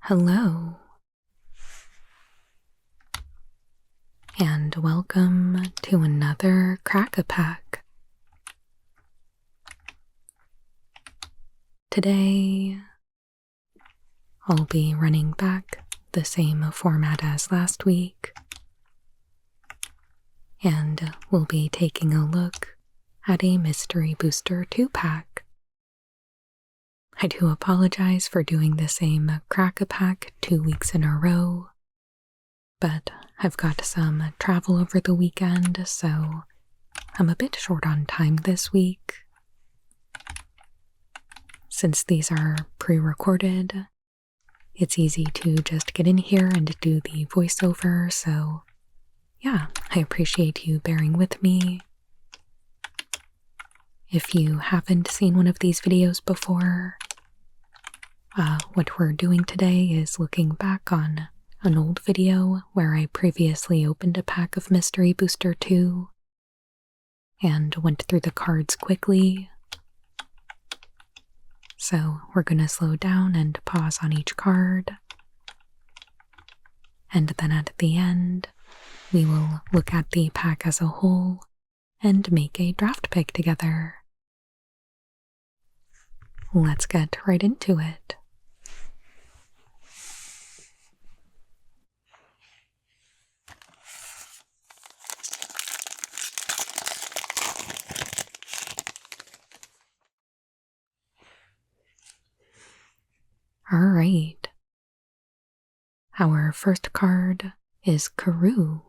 Hello, and welcome to another Crack-a-Pack. Today, I'll be running back the same format as last week, and we'll be taking a look at a Mystery Booster 2-pack. I do apologize for doing the same Crack-a-Pack 2 weeks in a row, but I've got some travel over the weekend, so I'm a bit short on time this week. Since these are pre-recorded, it's easy to just get in here and do the voiceover, so yeah, I appreciate you bearing with me. If you haven't seen one of these videos before, what we're doing today is looking back on an old video where I previously opened a pack of Mystery Booster 2 and went through the cards quickly. So we're going to slow down and pause on each card. And then at the end, we will look at the pack as a whole and make a draft pick together. Let's get right into it. Alright. Our first card is Karoo.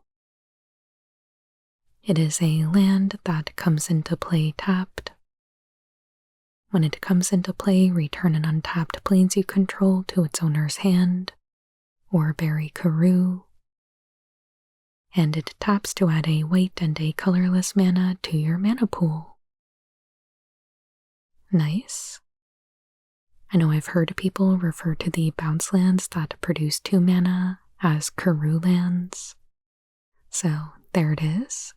It is a land that comes into play tapped. When it comes into play, return an untapped plains you control to its owner's hand, or bury Karoo. And it taps to add a white and a colorless mana to your mana pool. Nice. I know I've heard people refer to the bounce lands that produce 2 mana as Karoo lands. So there it is.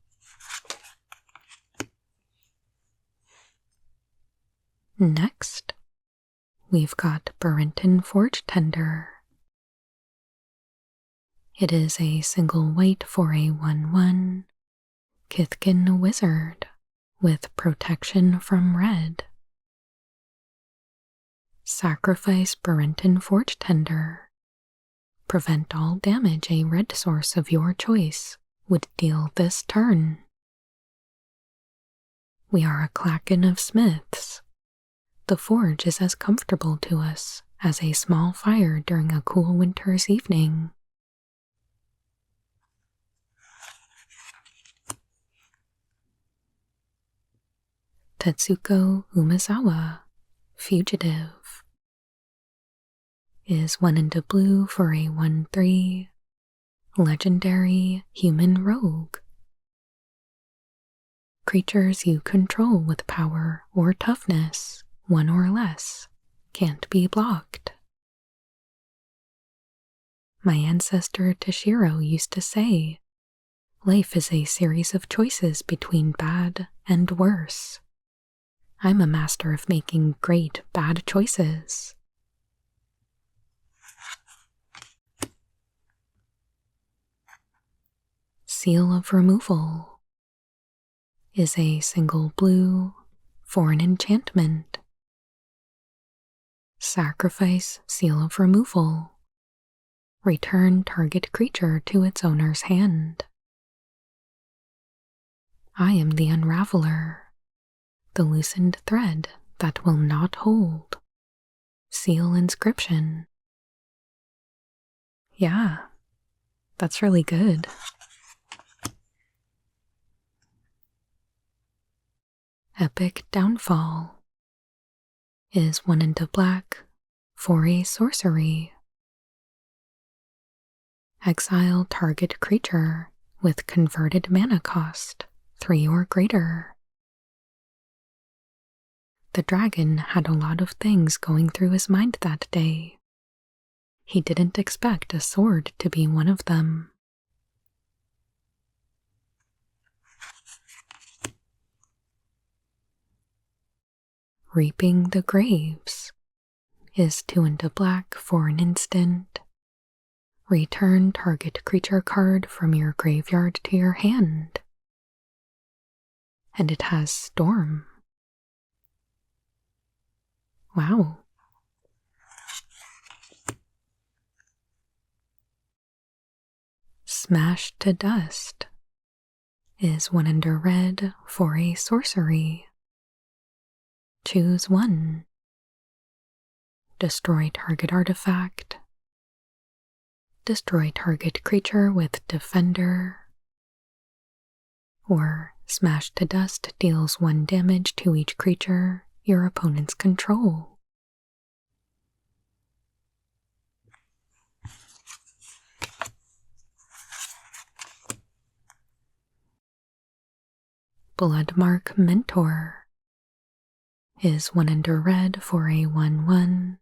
Next, we've got Burrenton Forge Tender. It is a single white for a 1/1 Kithkin wizard with protection from red. Sacrifice Burrenton Forge Tender. Prevent all damage a red source of your choice would deal this turn. We are a clackin of smiths. The forge is as comfortable to us as a small fire during a cool winter's evening. Tetsuko Umezawa, Fugitive, is 1 into blue for a 1/3 legendary human rogue. Creatures you control with power or toughness, 1 or less, can't be blocked. My ancestor Toshiro used to say, life is a series of choices between bad and worse. I'm a master of making great bad choices. Seal of Removal is a single blue for an enchantment. Sacrifice Seal of Removal. Return target creature to its owner's hand. I am the Unraveler, the loosened thread that will not hold. Seal inscription. Yeah, that's really good. Epic Downfall is 1 into black for a sorcery. Exile target creature with converted mana cost 3 or greater. The dragon had a lot of things going through his mind that day. He didn't expect a sword to be one of them. Reaping the Graves is 2 into black for an instant. Return target creature card from your graveyard to your hand. And it has Storm. Wow. Smash to Dust is 1 under red for a sorcery. Choose 1. Destroy target artifact. Destroy target creature with Defender. Or Smash to Dust deals 1 damage to each creature your opponents control. Bloodmark Mentor is 1 under red for a 1/1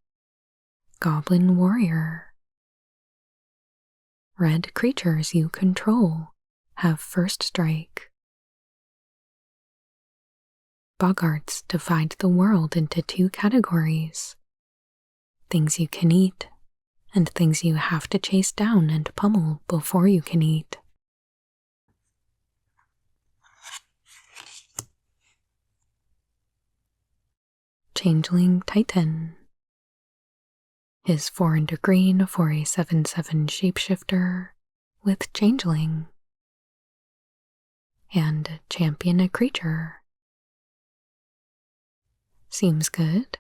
Goblin Warrior. Red creatures you control have first strike. Boggarts divide the world into 2 categories: things you can eat and things you have to chase down and pummel before you can eat. Changeling Titan is 4 into green for a 7/7 shapeshifter with Changeling. And champion a creature. Seems good.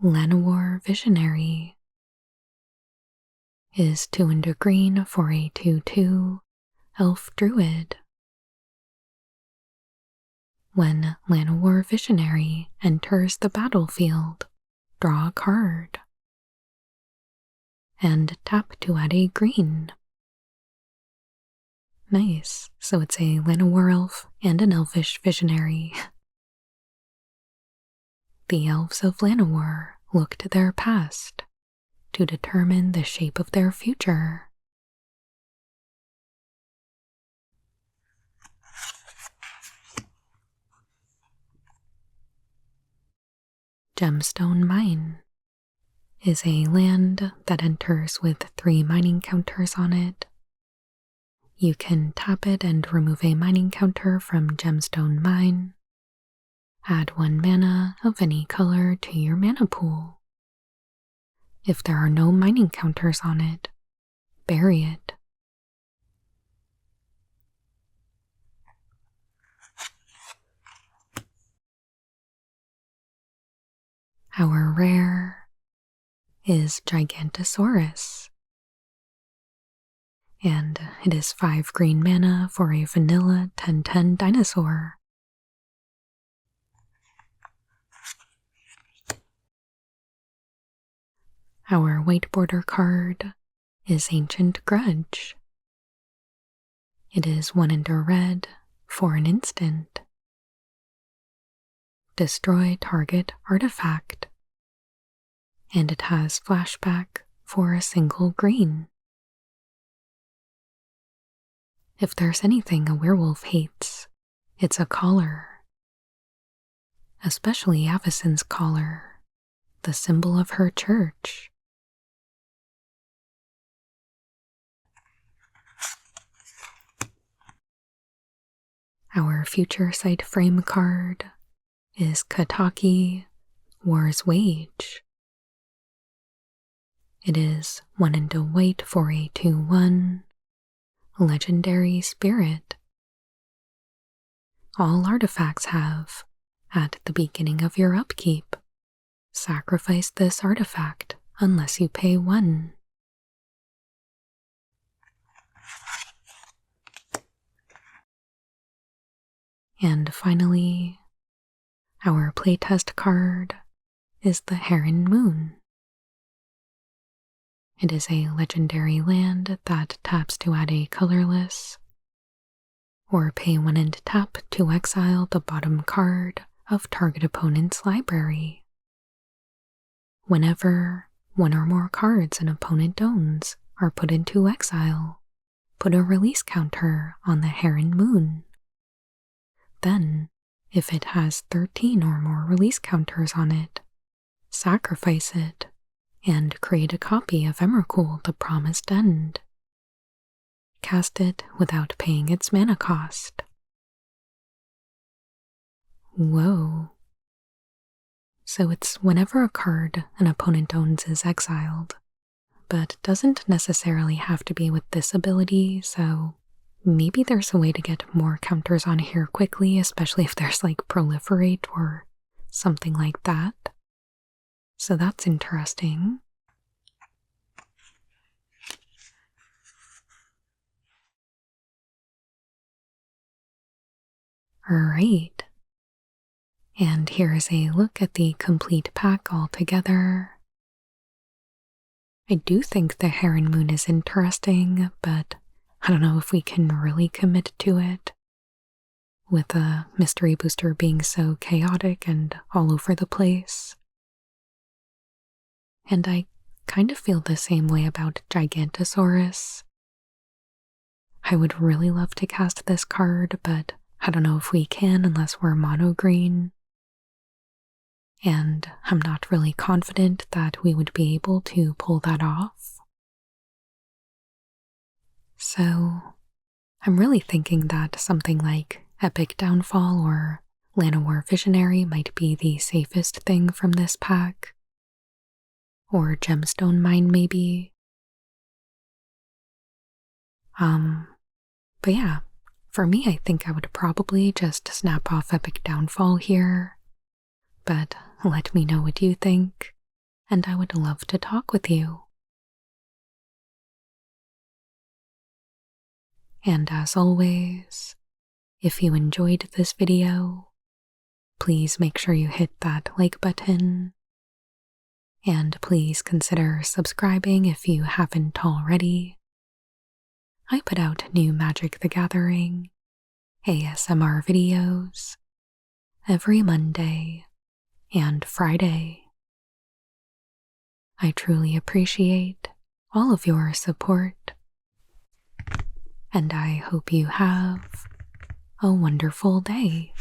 Llanowar Visionary is 2 into green for a 2/2 Elf Druid. When Llanowar Visionary enters the battlefield, draw a card. And tap to add a green. Nice, so it's a Llanowar elf and an elfish visionary. The elves of Llanowar look to their past to determine the shape of their future. Gemstone Mine is a land that enters with 3 mining counters on it. You can tap it and remove a mining counter from Gemstone Mine. Add 1 mana of any color to your mana pool. If there are no mining counters on it, bury it. Our rare is Gigantosaurus, and it is 5 green mana for a vanilla 10/10 dinosaur. Our white border card is Ancient Grudge. It is 1 under red for an instant. Destroy target artifact. And it has flashback for a single green. If there's anything a werewolf hates, it's a collar. Especially Avison's collar, the symbol of her church. Our Future Sight frame card is Kataki, War's Wage. It is 1 into white for a 2/1 Legendary Spirit. All artifacts have, at the beginning of your upkeep, sacrifice this artifact unless you pay 1. And finally, our playtest card is the Heron Moon. It is a legendary land that taps to add a colorless, or pay 1 and tap to exile the bottom card of target opponent's library. Whenever 1 or more cards an opponent owns are put into exile, put a release counter on the Heron Moon. Then, if it has 13 or more release counters on it, sacrifice it and create a copy of Emrakul, the Promised End. Cast it without paying its mana cost. Whoa. So it's whenever a card an opponent owns is exiled, but doesn't necessarily have to be with this ability, so maybe there's a way to get more counters on here quickly, especially if there's like Proliferate or something like that. So that's interesting. Alright. And here is a look at the complete pack altogether. I do think the Heron Moon is interesting, but I don't know if we can really commit to it. With a mystery booster being so chaotic and all over the place. And I kind of feel the same way about Gigantosaurus. I would really love to cast this card, but I don't know if we can unless we're mono green. And I'm not really confident that we would be able to pull that off. So I'm really thinking that something like Epic Downfall or Llanowar Visionary might be the safest thing from this pack. Or Gemstone Mine maybe. But yeah, for me I think I would probably just snap off Epic Downfall here. But let me know what you think, and I would love to talk with you. And as always, if you enjoyed this video, please make sure you hit that like button. And please consider subscribing if you haven't already. I put out new Magic the Gathering ASMR videos every Monday and Friday. I truly appreciate all of your support, and I hope you have a wonderful day.